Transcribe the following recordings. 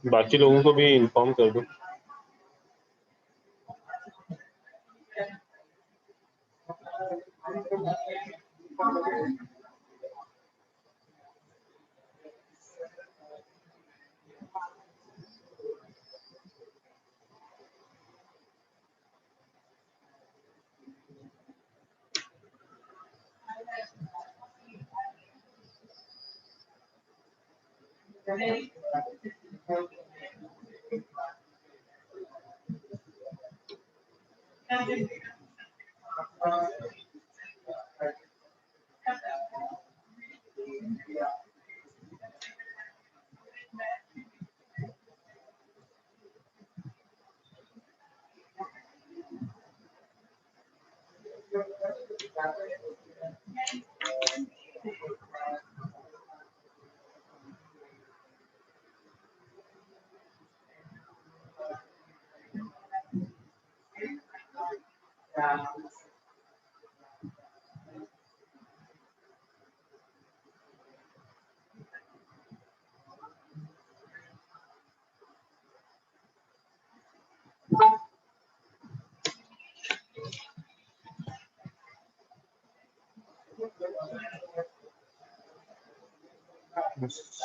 बाकी लोगों को भी इन्फॉर्म कर दो।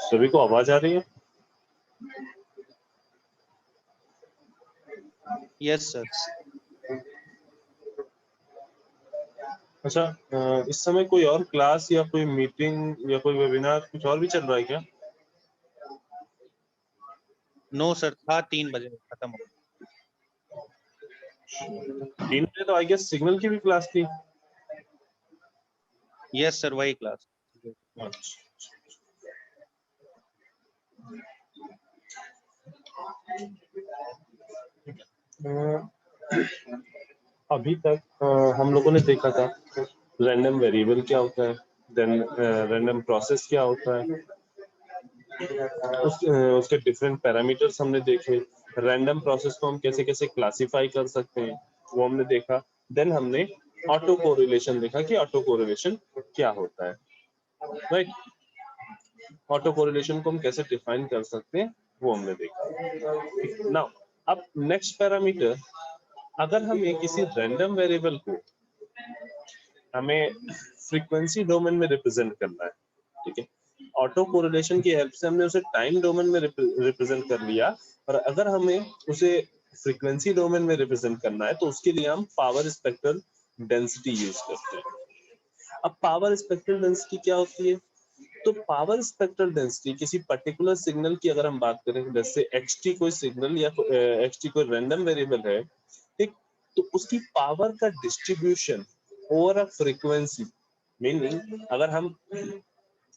सभी को आवाज आ रही है? Yes sir. अच्छा, इस समय कोई और क्लास या कोई मीटिंग या कोई वेबिनार कुछ और भी चल रहा है क्या? नो सर, था 3 बजे खत्म हो 3 बजे तो आई गेस सिग्नल की भी क्लास थी। गया। यस सर, वही क्लास। अच्छा, अभी तक हम लोगों ने देखा था रैंडम वेरिएबल क्या होता है, देन रैंडम प्रोसेस क्या होता है, उसके डिफरेंट पैरामीटर्स हमने देखे, रैंडम प्रोसेस को हम कैसे कैसे क्लासिफाई कर सकते हैं वो हमने देखा, देन हमने ऑटो कोरिलेशन देखा कि ऑटो कोरिलेशन क्या होता है, राइट। ऑटो कोरिलेशन को हम कैसे डिफाइन कर सकते हैं वो हमने देखा। नाउ अब नेक्स्ट पैरामीटर, अगर हमें किसी रैंडम वेरिएबल को हमें फ्रीक्वेंसी डोमेन में रिप्रेजेंट करना है, ठीक है, ऑटो कोरिलेशन की हेल्प से हमने उसे टाइम डोमेन में रिप्रेजेंट कर लिया, और अगर हमें उसे फ्रीक्वेंसी डोमेन में रिप्रेजेंट करना है तो उसके लिए हम पावर स्पेक्ट्रल डेंसिटी यूज करते हैं। अब पावर स्पेक्ट्रल डेंसिटी क्या होती है? तो पावर स्पेक्ट्रल डेंसिटी किसी पर्टिकुलर सिग्नल की अगर हम बात करें, जैसे एक्सटी कोई सिग्नल या एक्सटी कोई रैंडम वेरिएबल है, ठीक, तो उसकी पावर का distribution over a frequency, meaning अगर हम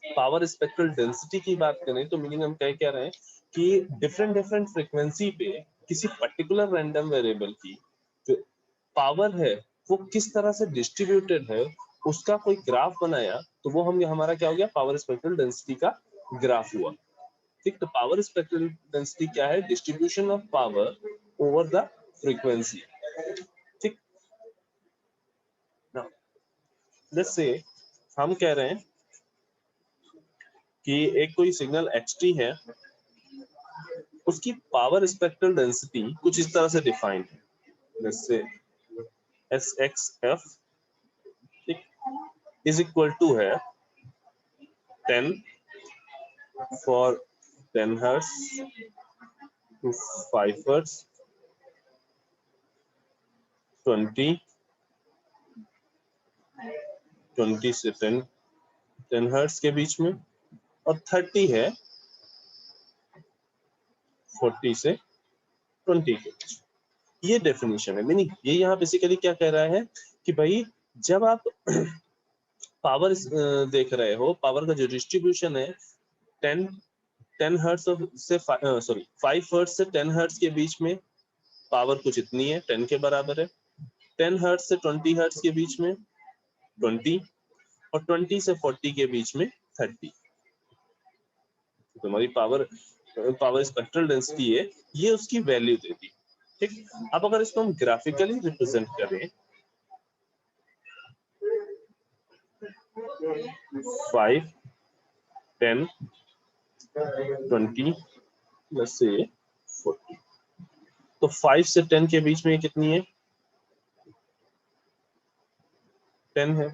पावर स्पेक्ट्रल डेंसिटी की बात करें तो मीनिंग हम कह क्या रहे हैं कि डिफरेंट डिफरेंट फ्रीक्वेंसी पे किसी पर्टिकुलर रैंडम वेरिएबल की जो पावर है वो किस तरह से डिस्ट्रीब्यूटेड है, उसका कोई ग्राफ बनाया तो वो हम हमारा क्या हो गया, पावर स्पेक्ट्रल डेंसिटी का ग्राफ हुआ। ठीक, तो पावर स्पेक्ट्रल डेंसिटी क्या है? Distribution of power over the frequency. ठीक, लेट्स से हम कह रहे हैं कि एक कोई सिग्नल xt है, उसकी पावर स्पेक्ट्रल डेंसिटी कुछ इस तरह से डिफाइंड है, जैसे SXF, ठीक, इज इक्वल टू है 10 फॉर 10 हर्ट्ज to 5 हर्ट्ज, 20 से 10 हर्ट्ज के बीच में, और 30 है 40 से 20 के बीच। ये डेफिनेशन है, मीनिंग ये यहाँ बेसिकली क्या कह रहा है कि भाई जब आप पावर देख रहे हो, पावर का जो डिस्ट्रीब्यूशन है 10 10 हर्ट्ज से 5 हर्ट्ज से 10 हर्ट्ज के बीच में पावर कुछ इतनी है, 10 के बराबर है, 10 हर्ट्ज से 20 हर्ट्ज के बीच में 20, और 20 से 40 के बीच में 30। तुम्हारी पावर स्पेक्ट्रल डेंसिटी है, ये उसकी वैल्यू देती। ठीक, अब अगर इसको हम ग्राफिकली रिप्रेजेंट करें, 5 10 20 प्लस से 40, तो 5 से 10 के बीच में कितनी है? 10 है।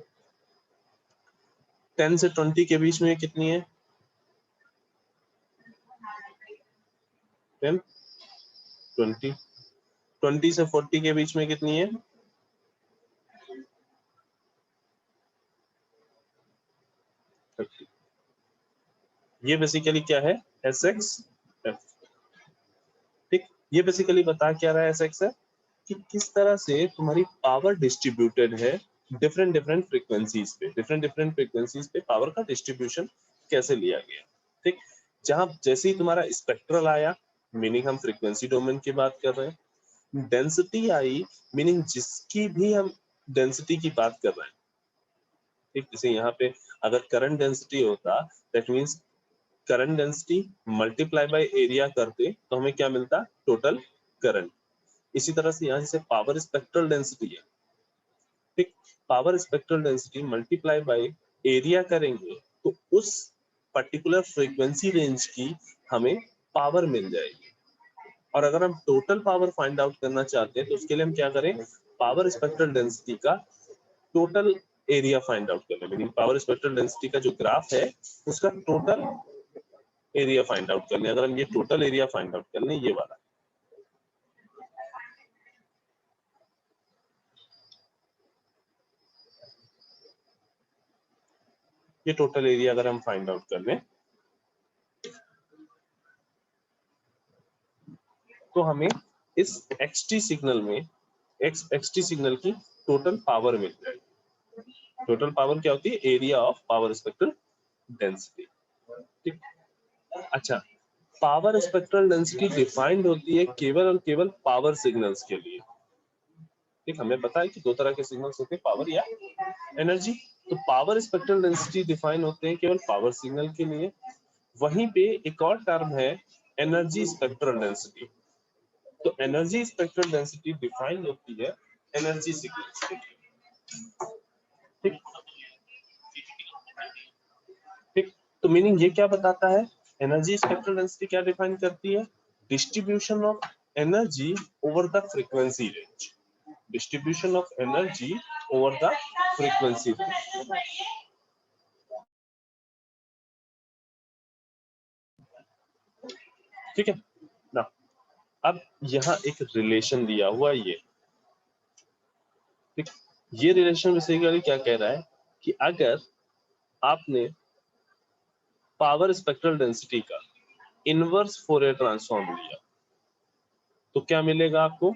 10 से 20 के बीच में कितनी है? 10 20 20 से 40 के बीच में कितनी है? 30। ये बेसिकली क्या है? SXF। ठीक, ये बेसिकली बता क्या रहा है SXF कि किस तरह से तुम्हारी पावर डिस्ट्रीब्यूटेड है डिफरेंट डिफरेंट फ्रीक्वेंसीज पे, डिफरेंट डिफरेंट फ्रीक्वेंसीज पे पावर का डिस्ट्रीब्यूशन कैसे लिया गया। ठीक, जहां जैसे ही तुम्हारा स्पेक्ट्रल आया, मीनिंग हम फ्रीक्वेंसी डोमेन की बात कर रहे हैं, डेंसिटी आई, मीनिंग जिसकी भी हम डेंसिटी की बात कर रहे हैं। ठीक, जैसे यहाँ पे अगर करंट डेंसिटी होता, that means current density multiply by area करते तो हमें क्या मिलता? Total current. इसी तरह से यहाँ जैसे पावर स्पेक्ट्रल डेंसिटी है, ठीक, power spectral density multiply by area करेंगे तो उस पर्टिकुलर फ्रीक्वेंसी रेंज की हमें पावर मिल जाएगी। और अगर हम टोटल पावर फाइंड आउट करना चाहते हैं तो उसके लिए हम क्या करें? पावर स्पेक्ट्रल डेंसिटी का टोटल एरिया फाइंड आउट कर लें, मीनिंग पावर स्पेक्ट्रल डेंसिटी का जो ग्राफ है उसका टोटल एरिया फाइंड आउट कर लें। अगर हम ये टोटल एरिया फाइंड आउट कर लें, ये वाला, ये टोटल एरिया अगर हम फाइंड आउट कर लें तो हमें इस XT सिग्नल में XT सिग्नल की टोटल पावर मिल जाएगी। टोटल पावर क्या होती है? Area of power spectral density. ठीक, अच्छा, पावर स्पेक्ट्रल डेंसिटी डिफाइंड होती है केवल और केवल पावर सिग्नल्स के लिए। ठीक, हमें पता है कि दो तरह के सिग्नल्स होते हैं, पावर या एनर्जी। तो पावर स्पेक्ट्रल डेंसिटी डिफाइन होते हैं केवल पावर सिग्नल के लिए। वहीं पे एक और टर्म है एनर्जी स्पेक्ट्रल डेंसिटी। तो एनर्जी स्पेक्ट्रल डेंसिटी डिफाइन होती है एनर्जी सिग्नल्स के लिए। ठीक ठीक, तो मीनिंग ये क्या बताता है? एनर्जी स्पेक्ट्रल डेंसिटी क्या डिफाइन करती है? Distribution of energy over the frequency range. Distribution of energy over the frequency range. ठीक है ना। अब यहाँ एक रिलेशन दिया हुआ है ये। ठीक, ये रिलेशन बेसिकली क्या कह रहा है कि अगर आपने पावर स्पेक्ट्रल डेंसिटी का इनवर्स फोरियर ट्रांसफॉर्म लिया तो क्या मिलेगा आपको?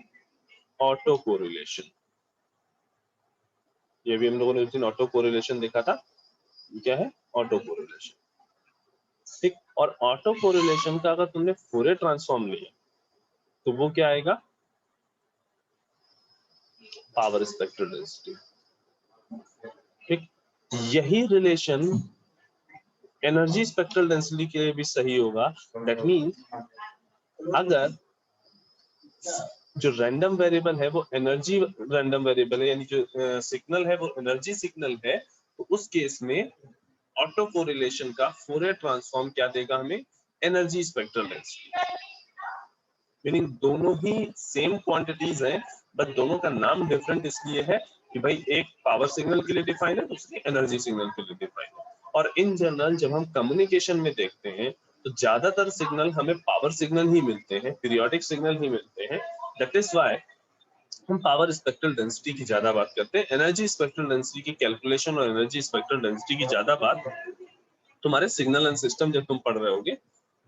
Auto correlation. ये भी हम लोगों ने उस दिन ऑटो कोरिलेशन देखा था। ये क्या है? Auto correlation. ठीक, और ऑटो कोरिलेशन का अगर तुमने फोरियर ट्रांसफॉर्म लिया तो वो क्या आएगा? Power spectral density. ठीक, यही रिलेशन एनर्जी स्पेक्ट्रल डेंसिटी के लिए भी सही होगा। दैट मीन्स अगर जो रैंडम वेरिएबल है वो एनर्जी रैंडम वेरिएबल है, यानी जो सिग्नल है वो एनर्जी सिग्नल है, तो उस केस में ऑटो कोरिलेशन का फोरियर ट्रांसफॉर्म क्या देगा हमें? Energy spectral density. मीनिंग दोनों ही सेम क्वांटिटीज हैं, बट दोनों का नाम डिफरेंट इसलिए है कि भाई एक पावर सिग्नल के लिए डिफाइन है, दूसरी एनर्जी सिग्नल के लिए डिफाइन है। और इन जनरल जब हम कम्युनिकेशन में देखते हैं तो ज्यादातर सिग्नल हमें पावर सिग्नल ही मिलते हैं, पीरियोडिक सिग्नल ही मिलते हैं। दैट इज व्हाई हम पावर स्पेक्ट्रल डेंसिटी की ज्यादा बात करते हैं। एनर्जी स्पेक्ट्रल डेंसिटी की कैलकुलेशन और एनर्जी स्पेक्ट्रल डेंसिटी की ज्यादा बात तुम्हारे सिग्नल एंड सिस्टम जब तुम पढ़ रहे होगे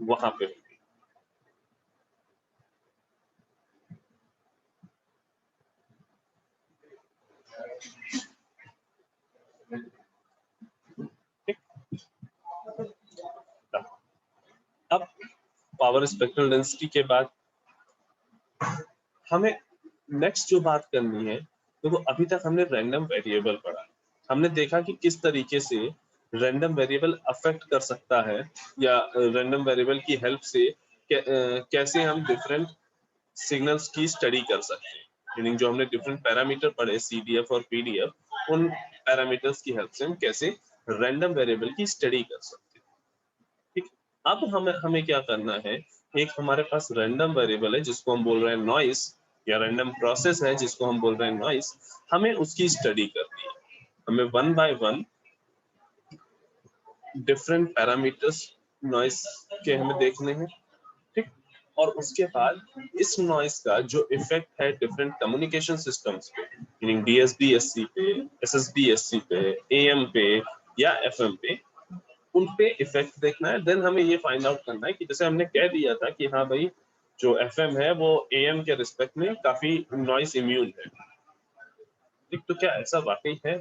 वहां पे होगी। अब पावर स्पेक्ट्रल डेंसिटी के बाद हमें नेक्स्ट जो बात करनी है, तो वो अभी तक हमने रैंडम वेरिएबल पढ़ा। हमने देखा कि किस तरीके से रैंडम वेरिएबल अफेक्ट कर सकता है, या रैंडम वेरिएबल की हेल्प से कैसे हम डिफरेंट सिग्नल्स की स्टडी कर सकते हैं। मीनिंग जो हमने डिफरेंट पैरामीटर पढ़े CDF और PDF, उन पैरामीटर्स की हेल्प से हम कैसे रैंडम वेरिएबल की स्टडी कर सकते हैं। ठीक, अब हमें क्या करना है? एक हमारे पास रैंडम वेरिएबल है जिसको हम बोल रहे हैं नॉइस, या रैंडम प्रोसेस है जिसको हम बोल रहे हैं नॉइस। हमें उसकी स्टडी करनी है। हमें one by one different parameters noise के हमें देखने हैं। ठीक, और उसके बाद इस नॉइस का जो इफेक्ट है डिफरेंट कम्युनिकेशन सिस्टम्स पे, मीनिंग DSB-SC पे, SSB-SC पे, AM पे या FM पे, उन पे इफेक्ट देखना है। देन हमें ये फाइंड आउट करना है कि जैसे हमने कह दिया था कि हाँ भाई जो FM है वो AM के रिस्पेक्ट में काफी नॉइस इम्यून है। ठीक, तो क्या ऐसा वाकई है?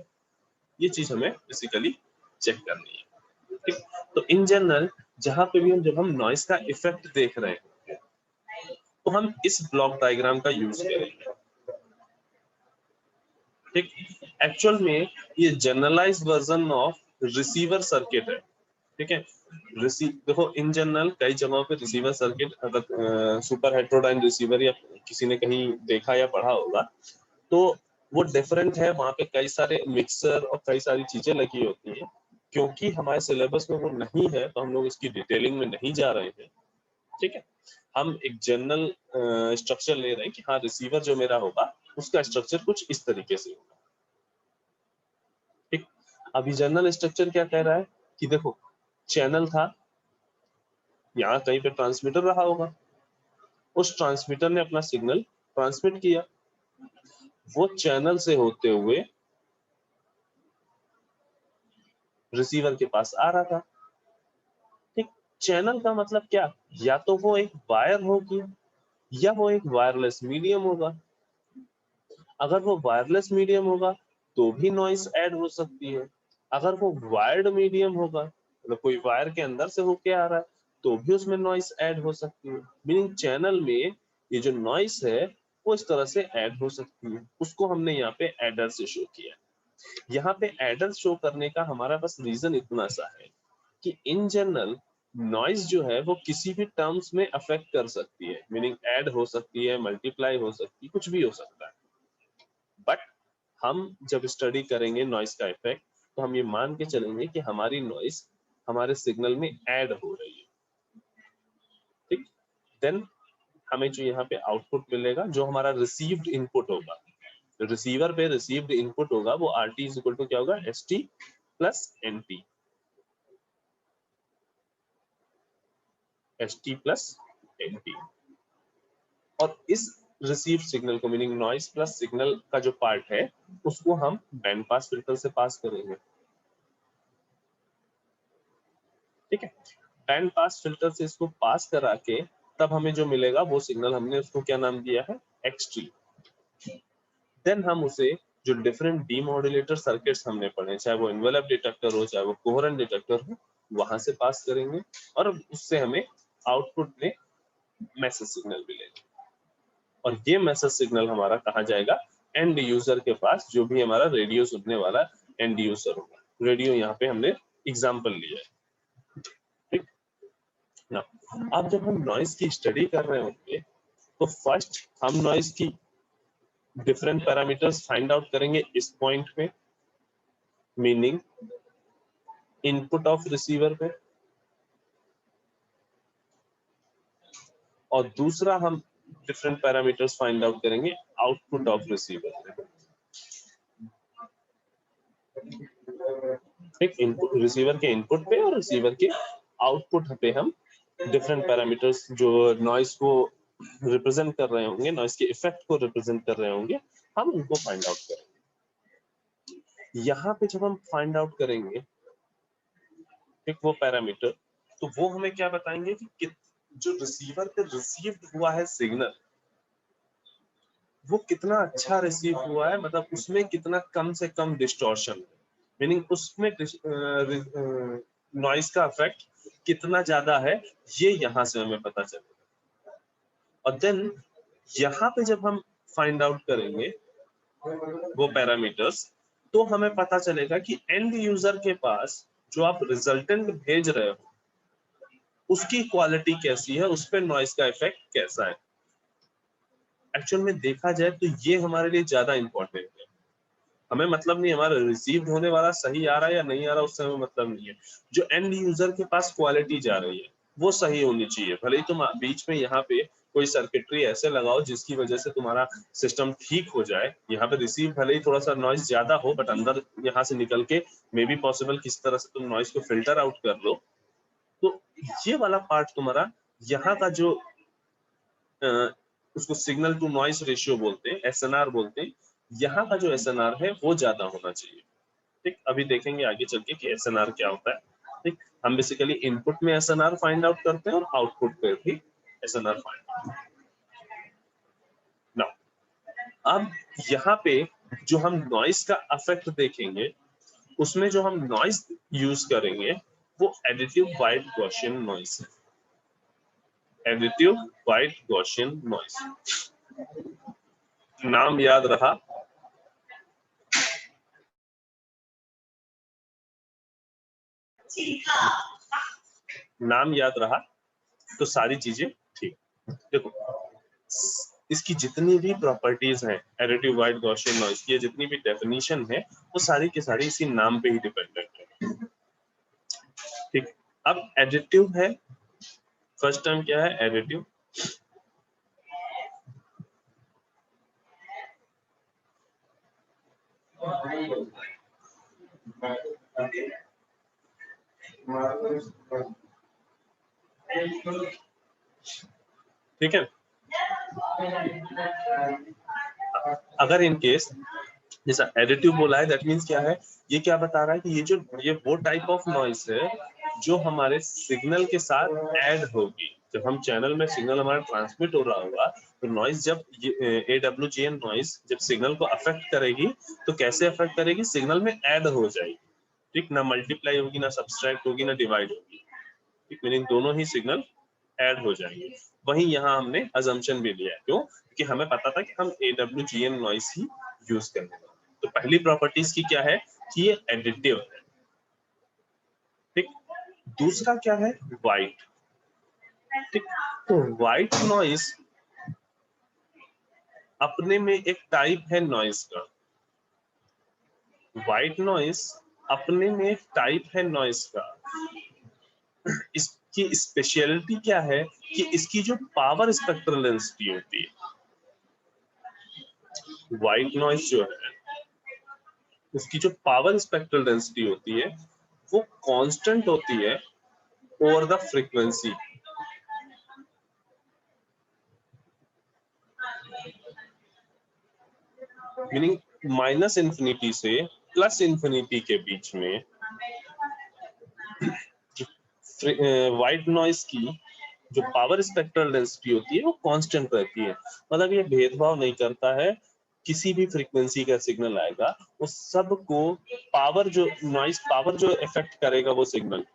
ये चीज हमें बेसिकली चेक करनी है। ठीक, तो इन जनरल जहां पे भी हम जब हम नॉइस का इफेक्ट देख रहे हैं तो हम इस ब्लॉक डायग्राम का यूज करेंगे। ठीक, एक्चुअल में ये generalised version of receiver circuit है। ठीक है, देखो इन जनरल कई जगहों पे रिसीवर सर्किट, अगर सुपर हेट्रोडाइन रिसीवर या किसी ने कहीं देखा या पढ़ा होगा तो वो डिफरेंट है। वहां पे कई सारे मिक्सर और कई सारी चीजें लगी होती हैं। क्योंकि हमारे सिलेबस में वो नहीं है तो हम लोग इसकी डिटेलिंग में नहीं जा रहे हैं। ठीक है, हम एक जनरल स्ट्रक्चर ले रहे हैं कि हाँ रिसीवर जो मेरा होगा उसका स्ट्रक्चर कुछ इस तरीके से होगा। ठीक, अभी जनरल स्ट्रक्चर क्या कह रहा है कि देखो चैनल था, यहाँ कहीं पे ट्रांसमीटर रहा होगा, उस ट्रांसमीटर ने अपना सिग्नल ट्रांसमिट किया, वो चैनल से होते हुए रिसीवर के पास आ रहा था। ठीक, चैनल का मतलब क्या, या तो वो एक वायर होगी या वो एक वायरलेस मीडियम होगा। अगर वो वायरलेस मीडियम होगा तो भी नॉइस ऐड हो सकती है, अगर वो वायर्ड मीडियम होगा मतलब कोई वायर के अंदर से होके आ रहा है तो भी उसमें नॉइस ऐड हो सकती है। मीनिंग चैनल में ये जो नॉइस है वो इस तरह से ऐड हो सकती है, उसको हमने यहाँ पे एडर से शो किया। यहाँ पे एडर शो करने का हमारा बस रीजन इतना सा है कि इन जनरल नॉइज जो है वो किसी भी टर्म्स में अफेक्ट कर सकती है, मीनिंग ऐड हो सकती है, मल्टीप्लाई हो सकती है, कुछ भी हो सकता है। बट हम जब स्टडी करेंगे नॉइस का इफेक्ट तो हम ये मान के चलेंगे कि हमारी नॉइस हमारे सिग्नल में ऐड हो रही है। ठीक, देन हमें जो यहाँ पे आउटपुट मिलेगा जो हमारा रिसीव्ड इनपुट होगा, रिसीवर पे रिसीव्ड इनपुट होगा वो R T is equal to क्या होगा, S T plus N T, S T plus N T. और इस रिसीव सिग्नल को मीनिंग नॉइस प्लस सिग्नल का जो पार्ट है उसको हम बैंड पास फिल्टर से पास करेंगे। ठीक है, बैंड पास फिल्टर से इसको पास करा के तब हमें जो मिलेगा वो सिग्नल हमने उसको क्या नाम दिया है, एक्सटी। देन हम उसे जो डिफरेंट डीमॉड्यूलेटर सर्किट्स हमने पढ़े, चाहे वो एनवेलप डिटेक्टर हो चाहे वो कोहेरेंट डिटेक्टर हो, वहां से पास करेंगे और उससे हमें आउटपुट में मैसेज सिग्नल मिलेगा। और ये मैसेज सिग्नल हमारा कहाँ जाएगा, एंड यूजर के पास, जो भी हमारा रेडियो सुनने वाला एंड यूजर होगा। रेडियो यहाँ पे हमने एग्जाम्पल लिया है। ठीक ना, अब जब हम नॉइस की स्टडी कर रहे होंगे तो फर्स्ट हम नॉइस की डिफरेंट पैरामीटर्स फाइंड आउट करेंगे इस पॉइंट पे, मीनिंग इनपुट ऑफ रिसीवर पे, और दूसरा हम डिफरेंट पैरामीटर्स फाइंड आउट करेंगे आउटपुट ऑफ रिसीवर पे। ठीक, इनपुट रिसीवर के इनपुट पे और रिसीवर के आउटपुट पे हम डिफरेंट पैरामीटर्स जो नॉइस को रिप्रेजेंट कर रहे होंगे, नॉइस के इफेक्ट को रिप्रेजेंट कर रहे होंगे, हम उनको फाइंड आउट करेंगे। यहाँ पे जब हम फाइंड आउट करेंगे ठीक वो पैरामीटर, तो वो हमें क्या बताएंगे कि जो रिसीवर पे रिसीव्ड हुआ है सिग्नल वो कितना अच्छा रिसीव हुआ है, मतलब उसमें कितना कम से कम डिस्टॉर्शन है, मीनिंग उसमें नॉइस का इफेक्ट कितना ज्यादा है, ये यहाँ से हमें पता चलेगा। और देन यहाँ पे जब हम फाइंड आउट करेंगे वो पैरामीटर्स तो हमें पता चलेगा कि एंड यूजर के पास जो आप रिजल्टेंट भेज रहे हो उसकी क्वालिटी कैसी है, उस पर नॉइस का इफेक्ट कैसा है। एक्चुअल में देखा जाए तो ये हमारे लिए ज्यादा इंपॉर्टेंट है। हमें मतलब नहीं हमारा रिसीव होने वाला सही आ रहा है या नहीं आ रहा, उससे हमें मतलब नहीं है। जो एंड यूजर के पास क्वालिटी जा रही है वो सही होनी चाहिए। भले ही तुम बीच में यहाँ पे कोई सर्किटरी ऐसे लगाओ जिसकी वजह से तुम्हारा सिस्टम ठीक हो जाए, यहाँ पे रिसीव भले ही थोड़ा सा नॉइस ज्यादा हो बट अंदर यहाँ से निकल के मे बी पॉसिबल किस तरह से तुम नॉइस को फिल्टर आउट कर लो। तो ये वाला पार्ट तुम्हारा यहाँ का जो उसको सिग्नल टू नॉइस रेशियो बोलते हैं, एसएनआर बोलते हैं, यहाँ का जो एसएनआर है वो ज्यादा होना चाहिए। ठीक, अभी देखेंगे आगे चल के कि एसएनआर क्या होता है। ठीक, हम बेसिकली इनपुट में एसएनआर फाइंड आउट करते हैं और आउटपुट पे भी एसएनआर फाइंड आउट। नाउ अब यहाँ पे जो हम नॉइस का इफेक्ट देखेंगे उसमें जो हम नॉइस यूज करेंगे वो एडिटिव वाइट गॉसियन नॉइस है। एडिटिव वाइट गॉसियन नॉइस, नाम याद रहा, नाम याद रहा तो सारी चीजें ठीक। देखो इसकी जितनी भी प्रॉपर्टीज हैं एडिटिव वाइट गॉसियन नॉइस की, जितनी भी डेफिनेशन है वो सारी की सारी इसी नाम पे ही डिपेंडेंट है। ठीक, अब एडिटिव है, फर्स्ट टर्म क्या है एडिटिव, ठीक है। अगर इन केस जैसा एडिटिव बोला है, दैट मीन्स क्या है, ये क्या बता रहा है कि ये वो टाइप ऑफ नॉइस है जो हमारे सिग्नल के साथ ऐड होगी। जब हम चैनल में सिग्नल हमारा ट्रांसमिट हो रहा होगा तो नॉइस जब AWGN नॉइस जब सिग्नल को अफेक्ट करेगी तो कैसे अफेक्ट करेगी, सिग्नल में ऐड हो जाएगी, ठीक, ना मल्टीप्लाई होगी, ना सब्सट्रैक्ट होगी, ना डिवाइड होगी, ठीक, मीनिंग दोनों ही सिग्नल ऐड हो जाएंगे। वहीं यहाँ हमने अजम्पशन भी लिया है, क्यों, कि हमें पता था कि हम AWGN नॉइस ही यूज करेंगे। तो पहली प्रॉपर्टीज की क्या है कि ये एडिटिव है, ठीक। दूसरा क्या है, वाइट, ठीक। तो वाइट नॉइस अपने में एक टाइप है नॉइस का, वाइट नॉइस अपने में एक टाइप है नॉइस का। इसकी स्पेशलिटी क्या है कि इसकी जो पावर स्पेक्ट्रल डेंसिटी होती है, व्हाइट नॉइस जो है उसकी जो पावर स्पेक्ट्रल डेंसिटी होती है वो कांस्टेंट होती है over the frequency. Meaning minus infinity से प्लस इन्फिनिटी के बीच में व्हाइट नॉइस की जो पावर स्पेक्ट्रल डेंसिटी होती है वो कांस्टेंट रहती है। मतलब ये भेदभाव नहीं करता है, किसी भी फ्रीक्वेंसी का सिग्नल आएगा उस सब को पावर जो नॉइस पावर जो इफेक्ट करेगा वो सिग्नल,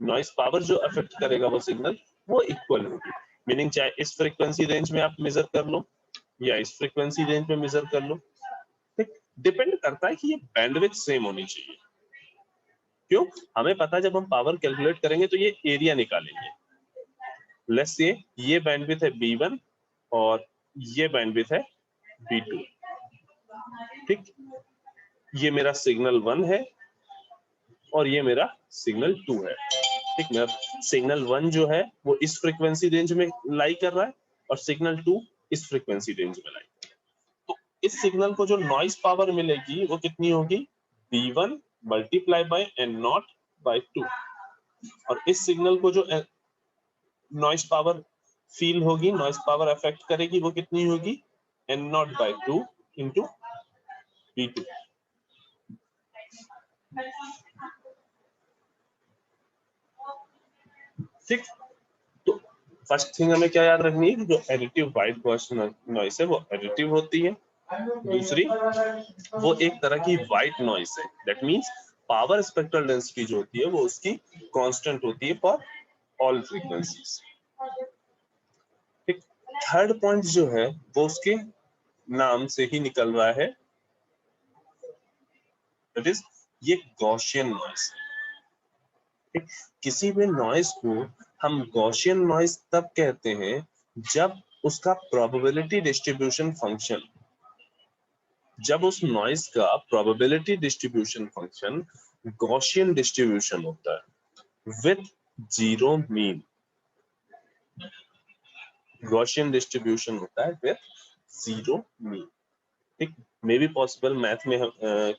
नॉइस पावर जो अफेक्ट करेगा वो सिग्नल वो इक्वल होगी। मीनिंग चाहे इस फ्रीक्वेंसी रेंज में आप मेजर कर लो या इस फ्रीक्वेंसी रेंज में मेजर कर लो, ठीक, डिपेंड करता है कि ये बैंडविड्थ सेम होनी चाहिए। क्यों, हमें पता है जब हम पावर कैलकुलेट करेंगे तो ये एरिया निकालेंगे। लेट्स से ये बैंडविड्थ है B1 और ये बैंडविड्थ है B2, ठीक। ये मेरा सिग्नल 1 है और ये मेरा सिग्नल 2 है, ठीक। मेरा सिग्नल 1 जो है वो इस फ्रीक्वेंसी रेंज में लाई कर रहा है और सिग्नल 2 इस फ्रीक्वेंसी रेंज में लाई कर रहा है। तो इस सिग्नल को जो नॉइस पावर मिलेगी वो कितनी होगी, B1 multiply by N not by 2, और इस सिग्नल को जो नॉइस पावर फील होगी, नॉइस पावर अफेक्ट करेगी, वो कितनी होगी, N not by 2 into B2, ठीक। तो फर्स्ट थिंग हमें क्या याद रखनी है कि जो एडिटिव व्हाइट गॉसियन नॉइस है वो एडिटिव होती है। दूसरी, वो एक तरह की व्हाइट नॉइस है, that means power spectral density जो होती है वो उसकी कांस्टेंट होती है फॉर ऑल फ्रीक्वेंसीज, ठीक। थर्ड पॉइंट जो है वो उसके नाम से ही निकल रहा है, दैट इज ये गॉसियन नॉइस, ठीक। किसी भी नॉइस को हम गॉसियन नॉइस तब कहते हैं जब उसका प्रोबेबिलिटी डिस्ट्रीब्यूशन फंक्शन, जब उस नॉइस का probability distribution function Gaussian distribution होता है with zero mean, Gaussian distribution होता है विथ जीरो मीन, ठीक। मे बी पॉसिबल मैथ में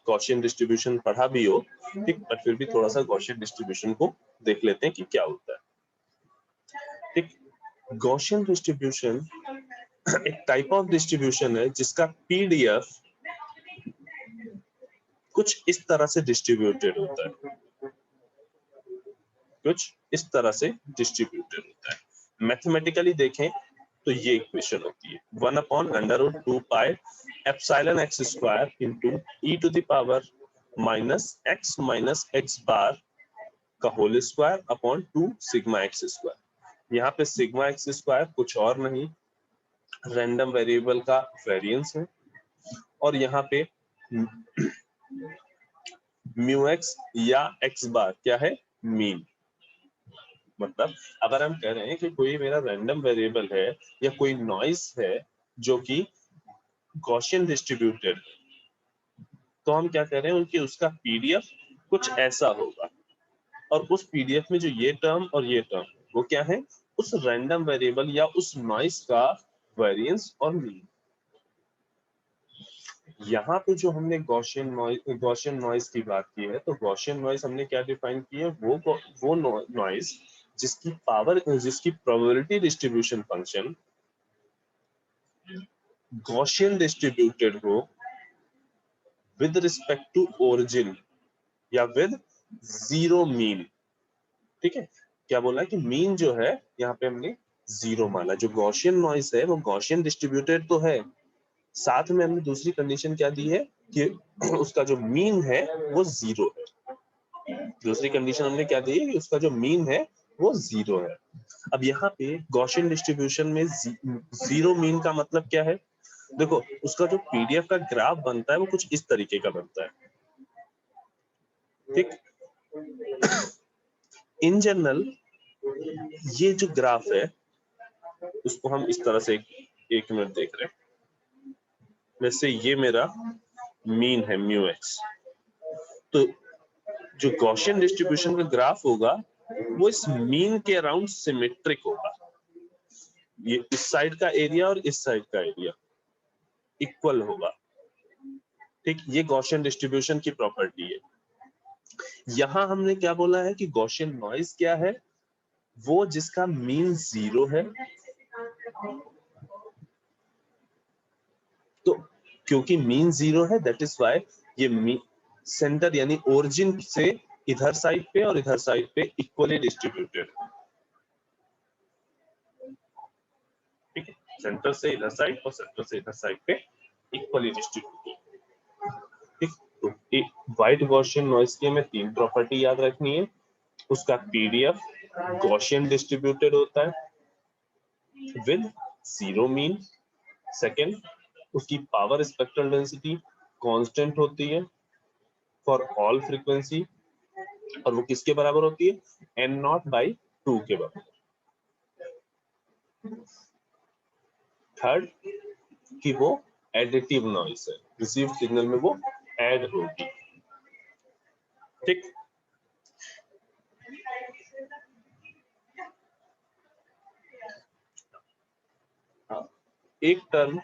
गॉसियन डिस्ट्रीब्यूशन पढ़ा भी हो, ठीक, पर फिर भी थोड़ा सा गॉसियन डिस्ट्रीब्यूशन को देख लेते हैं कि क्या होता है, ठीक। गॉसियन डिस्ट्रीब्यूशन एक टाइप ऑफ डिस्ट्रीब्यूशन है जिसका पीडीएफ कुछ इस तरह से डिस्ट्रीब्यूटेड होता है, कुछ इस तरह से डिस्ट्रीब्यूटेड होता है। मैथमेटिकली देखें तो ये इक्वेशन होती है 1/√2 pi epsilon x square into e to the power minus x bar का whole square upon 2 sigma x square. यहाँ पे सिग्मा x स्क्वायर कुछ और नहीं, रैंडम वेरिएबल का वेरिएंस है, और यहाँ पे म्यू एक्स या x बार क्या है, मीन। मतलब अगर हम कह रहे हैं कि कोई मेरा रैंडम वेरिएबल है या कोई नॉइस है जो कि गॉसियन डिस्ट्रीब्यूटेड है, तो हम क्या कह रहे हैं उनकी उसका पीडीएफ कुछ ऐसा होगा, और उस पीडीएफ में जो ये टर्म और ये टर्म वो क्या है, उस रैंडम वेरिएबल या उस नॉइस का वेरिएंस और मीन। यहाँ पे जो हमने गॉसियन नॉइस की बात की है, तो गॉसियन नॉइस हमने क्या डिफाइन की है, वो नॉइस जिसकी probability distribution function Gaussian distributed हो विद रिस्पेक्ट टू ओरिजिन या विद जीरो मीन। ठीक है, क्या बोला कि मीन जो है यहाँ पे हमने जीरो माना। जो गॉसियन नॉइस है वो गॉसियन डिस्ट्रीब्यूटेड तो है, साथ में हमने दूसरी कंडीशन क्या दी है कि उसका जो मीन है वो जीरो है। दूसरी कंडीशन हमने क्या दी है कि उसका जो मीन है वो जीरो है। अब यहाँ पे गॉसियन डिस्ट्रीब्यूशन में जीरो मीन का मतलब क्या है? देखो, उसका जो पीडीएफ का ग्राफ बनता है वो कुछ इस तरीके का बनता है। ठीक, इन जनरल ये जो ग्राफ है उसको हम इस तरह से एक मिनट देख रहे हैं। वैसे ये मेरा मीन है म्यू एक्स, तो जो गॉसियन डिस्ट्रीब्यूशन का ग्राफ होगा वो इस मीन के अराउंड सिमेट्रिक होगा। ये इस साइड का एरिया और इस साइड का एरिया इक्वल होगा। ठीक, ये गॉसियन डिस्ट्रीब्यूशन की प्रॉपर्टी है। यहां हमने क्या बोला है कि गॉसियन नॉइज क्या है? वो जिसका मीन जीरो है। तो क्योंकि मीन जीरो है दैट इज वाई ये सेंटर यानी ओरिजिन से इधर साइड पे और इधर साइड पे इक्वली डिस्ट्रीब्यूटेड। ठीक है, सेंटर से इधर साइड और सेंटर से इधर साइड पे इक्वली डिस्ट्रीब्यूटेड। ठीक, तो एक वाइट गॉसियन नॉइज की हमें तीन प्रॉपर्टी याद रखनी है। उसका पीडीएफ गॉसियन डिस्ट्रीब्यूटेड होता है विद जीरो मीन। सेकेंड, उसकी पावर स्पेक्ट्रल डेंसिटी कांस्टेंट होती है फॉर ऑल फ्रीक्वेंसी, और वो किसके बराबर होती है? n नॉट बाई 2 के बराबर। थर्ड, कि वो एडिटिव नॉइस है, रिसीव्ड सिग्नल में वो ऐड होगी। ठीक, हाँ, एक टर्म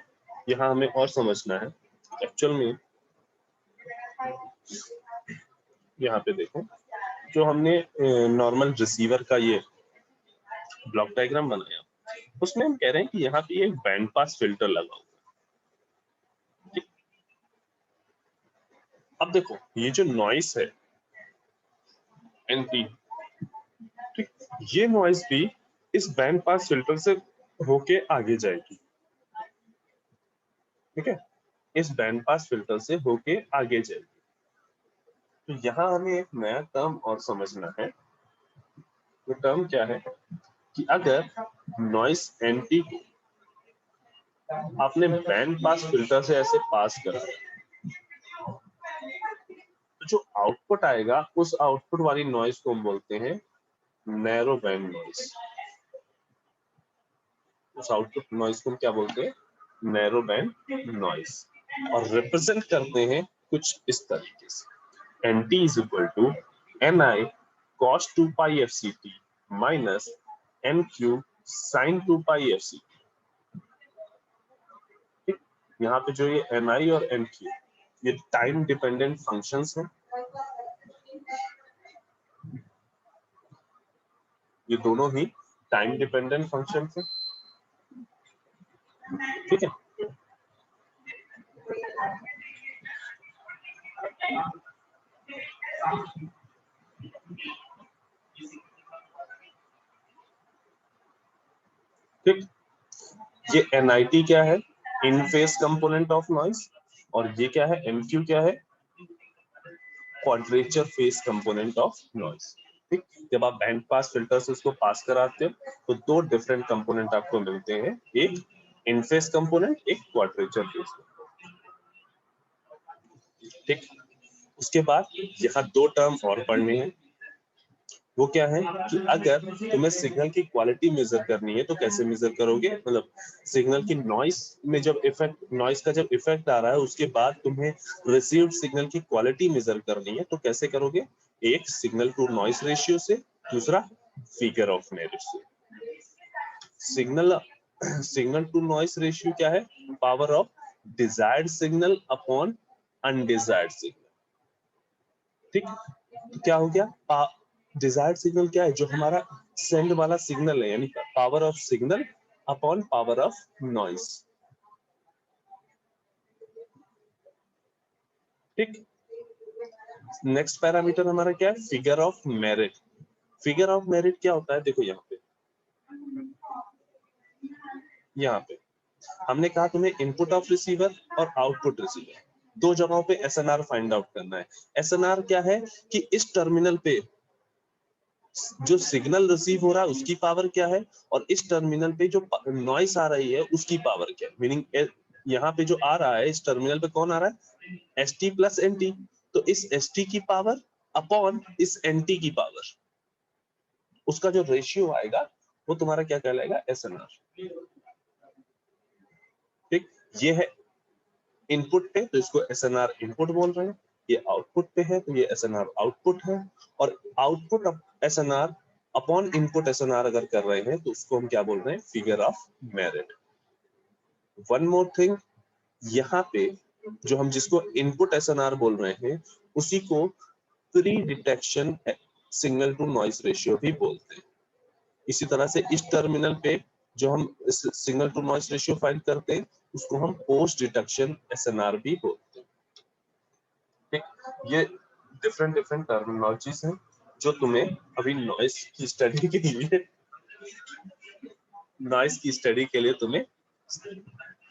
यहां हमें और समझना है। एक्चुअल में यहाँ पे देखो, जो हमने नॉर्मल रिसीवर का ये ब्लॉक डायग्राम बनाया उसमें हम कह रहे हैं कि यहाँ पे एक बैंड पास फिल्टर लगा हुआ है। अब देखो, ये जो नॉइस है एनपी, ठीक, ये नॉइस भी इस बैंड पास फिल्टर से होके आगे जाएगी। ठीक है, इस बैंड पास फिल्टर से होके आगे जाएगी। तो यहाँ हमें एक नया टर्म और समझना है। वो टर्म क्या है कि अगर नॉइस एनटी को आपने बैंड पास फिल्टर से ऐसे पास करा तो जो आउटपुट आएगा उस आउटपुट वाली नॉइस को हम बोलते हैं नैरो बैंड नॉइस। उस आउटपुट नॉइस को हम क्या बोलते हैं? Narrow band noise. और रिप्रेजेंट करते हैं कुछ इस तरीके से। nt is equal to ni cos 2 pi fct minus nq sin 2 pi fct। ठीक, यहाँ पे जो ये ni और nq ये टाइम डिपेंडेंट फंक्शंस हैं। ये दोनों ही टाइम डिपेंडेंट फंक्शंस हैं। ठीक है, ठीक, ये NIT क्या है? इन फेस कंपोनेंट ऑफ नॉइस, और ये क्या है? MQ क्या है? Quadrature face component of noise. ठीक, जब आप बैंड पास फिल्टर से उसको पास कराते हो तो दो डिफरेंट कंपोनेंट आपको मिलते हैं, एक इन फेस कंपोनेंट, एक क्वाड्रेचर फेस। ठीक, उसके बाद यहाँ दो टर्म और पढ़ने हैं। वो क्या है कि अगर तुम्हें सिग्नल की क्वालिटी मेजर करनी है तो कैसे मेजर करोगे? मतलब सिग्नल की नॉइस में जब इफेक्ट, नॉइस का जब इफेक्ट आ रहा है उसके बाद तुम्हें रिसीव्ड सिग्नल की क्वालिटी मेजर करनी है तो कैसे करोगे? एक सिग्नल टू नॉइस रेशियो से, दूसरा फिगर ऑफ मेरिट से। सिग्नल टू नॉइस रेशियो क्या है? Power of desired signal upon undesired signal. ठीक, तो क्या हो गया? डिजायर्ड सिग्नल क्या है? जो हमारा सेंड वाला सिग्नल है, यानी power of signal upon power of noise. ठीक। नेक्स्ट पैरामीटर हमारा क्या है, figure of merit. Figure of merit क्या होता है, देखो यहाँ पे हमने कहा तुम्हें इनपुट ऑफ रिसीवर और आउटपुट रिसीवर, दो जगहों पे एसएनआर फाइंड आउट करना है। एसएनआर क्या है कि इस टर्मिनल पे जो सिग्नल रिसीव हो रहा है उसकी पावर क्या है, और इस टर्मिनल पे जो नॉइस आ रही है उसकी पावर क्या है। मीनिंग यहाँ पे जो आ रहा है इस टर्मिनल पे कौन आ रहा है, एसटी प्लस एनटी, तो इस एसटी की पावर अपॉन इस एनटी की पावर, उसका जो रेशियो आएगा वो तुम्हारा क्या कहलाएगा, एसएनआर। ठीक, ये है इनपुट पे तो इसको एसएनआर इनपुट बोल रहे हैं, ये आउटपुट पे है तो ये एसएनआर आउटपुट है, और output SNR upon input SNR अगर कर रहे हैं तो उसको हम क्या बोल रहे हैं, figure of merit. One more thing, यहाँ पे जो हम जिसको इनपुट एसएनआर बोल रहे हैं उसी को pre detection signal to noise ratio भी बोलते हैं। इसी तरह से इस टर्मिनल पे जो हम signal to noise ratio find करते हैं उसको हम पोस्ट डिटेक्शन एसएनआर भी बोलते हैं। ठीक, ये डिफरेंट डिफरेंट टर्मिनोलॉजीज हैं जो तुम्हें अभी नॉइस की स्टडी के लिए तुम्हें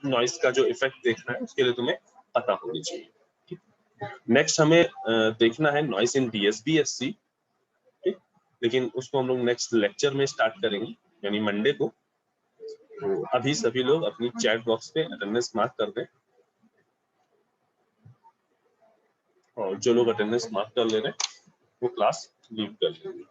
नॉइस का जो इफेक्ट देखना है उसके लिए तुम्हें पता होनी चाहिए। नेक्स्ट हमें देखना है नॉइस इन डीएसबी-एससी, ठीक, लेकिन उसको हम लोग नेक्स्ट लेक्चर में स्टार्ट करेंगे यानी मंडे को। तो अभी सभी लोग अपनी चैट बॉक्स पे अटेंडेंस मार्क कर दें, और जो लोग अटेंडेंस मार्क कर ले रहे हैं वो क्लास लीव कर लेंगे।